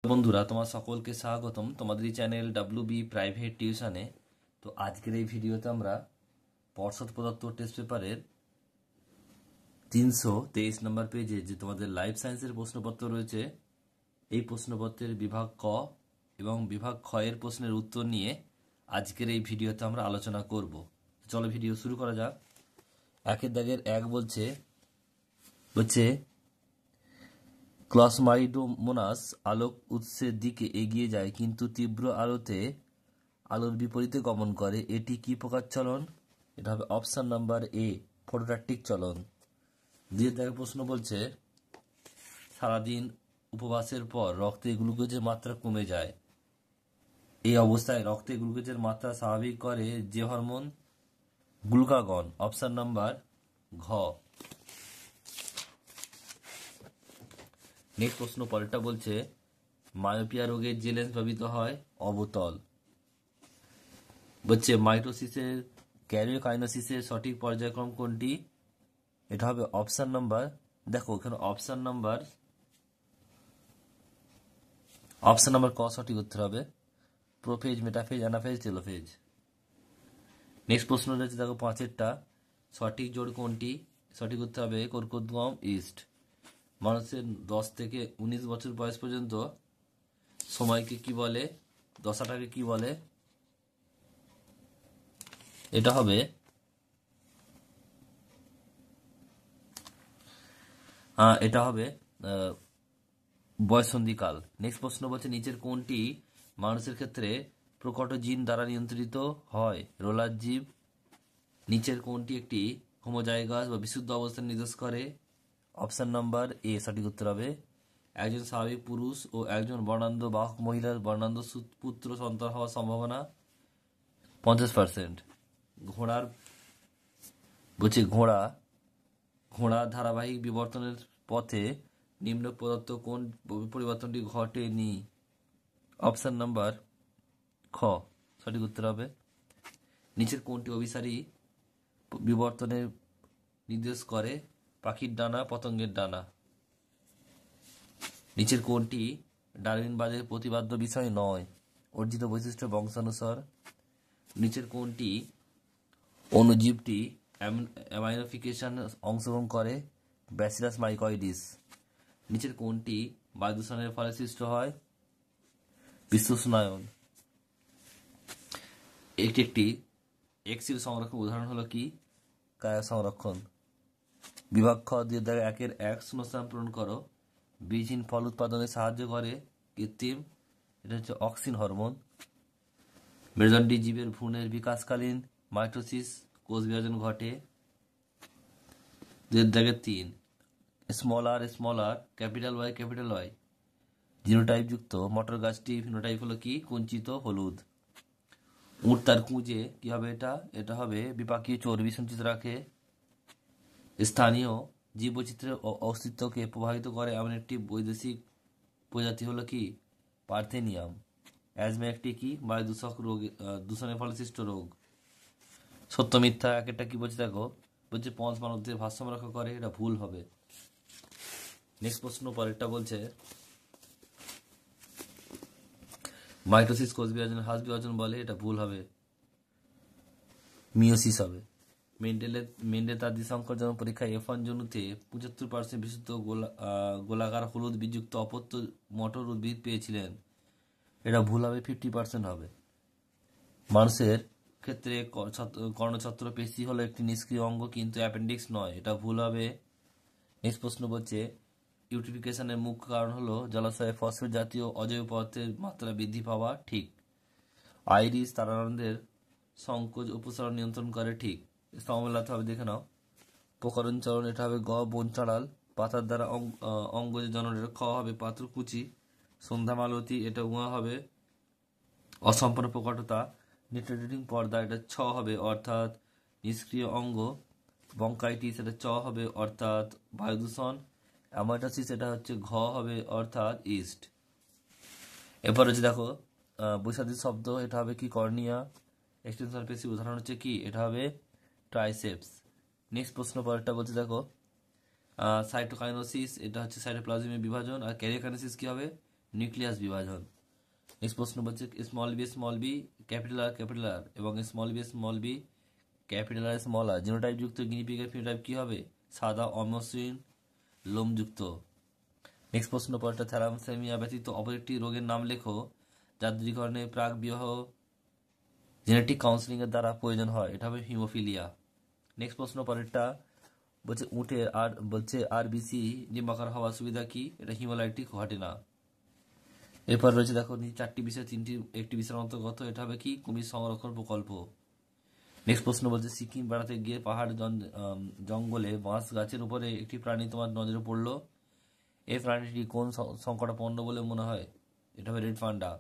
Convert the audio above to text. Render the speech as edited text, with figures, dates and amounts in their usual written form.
বন্ধুরা, তোমার সকলকে স্বাগতম তোমাদের এই চ্যানেল ডাব্লিউবি প্রাইভেট টিউশনে। তো আজকের এই ভিডিওতে আমরা পর্ষদ প্রদত্ত টেস্ট পেপারের 323 নম্বর পেজে যে তোমাদের লাইফ সায়েন্সের প্রশ্নপত্র রয়েছে, এই প্রশ্নপত্রের বিভাগ ক এবং বিভাগ খ এর প্রশ্নের উত্তর নিয়ে আজকের এই ভিডিওতে আমরা আলোচনা করব। চলো ভিডিও শুরু করা যাক। একের দাগের এক বলছে ক্লাসমাইডোমোনাস আলোক উৎসের দিকে এগিয়ে যায় কিন্তু তীব্র আলোতে আলোর বিপরীতে গমন করে। এটি কি প্রকার চলন? এটা হবে অপশন নাম্বার এ, ফটোট্যাকটিক চলন। দ্বিতীয় দাগের প্রশ্ন বলছে সারাদিন উপবাসের পর রক্তে গ্লুকোজের মাত্রা কমে যায়। এই অবস্থায় রক্তে গ্লুকোজের মাত্রা স্বাভাবিক করে যে হরমোন? গ্লুকাগন। অপশন নাম্বার ঘ। নেক্সট প্রশ্ন পরেরটা বলছে মায়োপিয়া রোগের যে লেন্স ব্যবহৃত হয়? অবতল। বলছে মাইটোসিসের ক্যারিওকাইনেসিসের সঠিক পর্যায়ক্রম কোনটি? এটা হবে অপশন নাম্বার, দেখো এখানে অপশন নাম্বার ক সঠিক উত্তর হবে। Prophase, metaphase, anaphase, telophase. Next প্রশ্ন রয়েছে দেখো পাঁচেরটা, সঠিক জোড় কোনটি? সঠিক উত্তর হবে কর্কটগম ইস্ট। মানুষের 10 থেকে 19 বছর বয়স পর্যন্ত সময়কে কি বলে? দশাটাকে কি বলে? এটা হবে বয়ঃসন্ধিকাল। নেক্সট প্রশ্ন বলছে নিচের কোনটি মানুষের ক্ষেত্রে প্রকট জিন দ্বারা নিয়ন্ত্রিত হয়? রোলার জীব। নিচের কোনটি একটি হোমোজাইগাস বা বিশুদ্ধ অবস্থান নির্দেশ করে? অপশন নাম্বার এ সঠিক উত্তর হবে। একজন স্বাভাবিক পুরুষ ও একজন বর্ণান্ধ বাহক মহিলার বর্ণান্ধ পুত্র সন্তান হওয়ার সম্ভাবনা 50%। ঘোড়ার বলছে ঘোড়া ধারাবাহিক বিবর্তনের পথে নিম্ন প্রদত্ত কোন পরিবর্তনটি ঘটেনি? অপশন নাম্বার খ সঠিক উত্তর হবে। নিচের কোনটি অভিসারী বিবর্তনের নির্দেশ করে? পাখির ডানা, পতঙ্গের ডানা। নিচের কোনটি ডারউইনবাদের প্রতিপাদ্য বিষয় নয়? অর্জিত বৈশিষ্ট্য, বংশানুসার। নিচের কোনটি অণুজীবটি অ্যামাইনোফিকেশন অংশগ্রহণ করে? Bacillus mycoides. নিচের কোনটি বায়ু দূষণের ফলে সৃষ্ট হয়? বিশ্বস্নায়ন। একটি এক্সিল সংরক্ষণ উদাহরণ হলো কি? কায়া সংরক্ষণ। বিভাগ খ 2.1 শূন্যস্থান পূরণ করো। বীজহীন ফল উৎপাদনে সাহায্য করে কৃত্রিম, এটা হচ্ছে অক্সিন হরমোন। মেরুদণ্ডী জীবের ভ্রূণের বিকাশকালীন মাইটোসিস কোষ বিভাজন ঘটে। 2.3 স্মল আর ক্যাপিটাল ওয়াই জিনোটাইপ যুক্ত মটর গাছটি ফিনোটাইপ হলো কি? কুঞ্চিত হলুদ। উট তার কুঁজে কি হবে? এটা হবে বিপাকীয় চর্বি সঞ্চিত রাখে। স্থানীয় জীববৈচিত্র্যের অস্তিত্বকে প্রভাবিত করে এমন একটি বৈদেশিক প্রজাতি হলো কি? পার্থেনিয়াম। অ্যাজমা একটি কি? বায়ু দূষণের ফলে সৃষ্ট রোগ। সত্য মিথ্যা একটা কি বলছে দেখো, বলছে পঞ্চ মানবদের ভারসাম্য রক্ষা করে, এটা ভুল হবে। নেক্সট প্রশ্ন পরেরটা বলছে মাইটোসিস কোষ বিভাজন হ্রাস বিভাজন বলে, এটা ভুল হবে, মিওসিস হবে। মেন্ডেল তার দ্বিসংকরজনক পরীক্ষায় F1 জনুতে 75% বিশুদ্ধ গোলাকার হলুদ বীজযুক্ত অপত্য মটর উদ্ভিদ পেয়েছিলেন, এটা ভুল হবে, 50% হবে। মানুষের ক্ষেত্রে কর্ণছত্র পেশি হলো একটি নিষ্ক্রিয় অঙ্গ কিন্তু অ্যাপেন্ডিক্স নয়, এটা ভুল হবে। নেক্সট প্রশ্ন বলছে ইউট্রিফিকেশনের মুখ্য কারণ হলো জলাশয়ে ফসফেট জাতীয় অজৈব পদার্থের মাত্রা বৃদ্ধি পাওয়া, ঠিক। আইরিস তারানন্দের সংকোচ উপসরণ নিয়ন্ত্রণ করে, ঠিক। স্তম্ভলাতে হবে, দেখে নাও। প্রকরণ চলন, এটা হবে গ বন চাড়াল। পাতার দ্বারা অঙ্গজ জনন, এটা খ হবে পাত্রকুচি। সন্ধ্যা মালতী, এটা উহা হবে অসম্পূর্ণ প্রকটতা। নিউট্রেটিং পর্দা, এটা ছ হবে অর্থাৎ নিষ্ক্রিয় অঙ্গ। বঙ্কাইটিস, এটা চ হবে অর্থাৎ বায়ুদূষণ। অ্যামাইটোসিস, এটা হচ্ছে ঘ হবে অর্থাৎ ইস্ট। এরপর হচ্ছে দেখো বৈশাদী শব্দ, এটা হবে কি? কর্নিয়া। এক্সটেনশন পেশি উদাহরণ হচ্ছে কি? এটা হবে ট্রাইসেপস। নেক্সট প্রশ্ন পরেরটা বলছে দেখো সাইটোকাইনোসিস, এটা হচ্ছে সাইটোপ্লাজমের বিভাজন। আর ক্যারিওকাইনেসিস কি হবে? নিউক্লিয়াস বিভাজন। নেক্সট প্রশ্ন বলছে স্মল বি ক্যাপিটাল আর এবং small B capital R genotype যুক্ত গিনিপিগের ফিনোটাইপ কি হবে? সাদা, অমসৃণ, লোমযুক্ত। নেক্সট প্রশ্ন পরটা থ্যালামসেমিয়া ব্যতীত অপর একটি রোগের নাম লেখো যার দূরীকরণে প্রাক বিবাহ জেনেটিক কাউন্সিলিং এর দ্বারা প্রয়োজন হয়। এটা হবে হিমোফিলিয়া। নেক্সট প্রশ্ন পরেরটা বলছে আরবিসি ডিম্বাকার হওয়ার সুবিধা কি? এটা হিমোলাইটিক ঘটে না। এরপর রয়েছে দেখো চারটি বিষয় একটি বিষয়ের অন্তর্গত। এটা হবে কি? কুমির সংরক্ষণ প্রকল্প। নেক্সট প্রশ্ন বলছে সিকিম বেড়াতে গিয়ে পাহাড় জঙ্গলে বাঁশ গাছের উপরে একটি প্রাণী তোমার নজরে পড়লো। এই প্রাণীটি কোন সংকটাপন্ন বলে মনে হয়? এটা হবে রেড পান্ডা।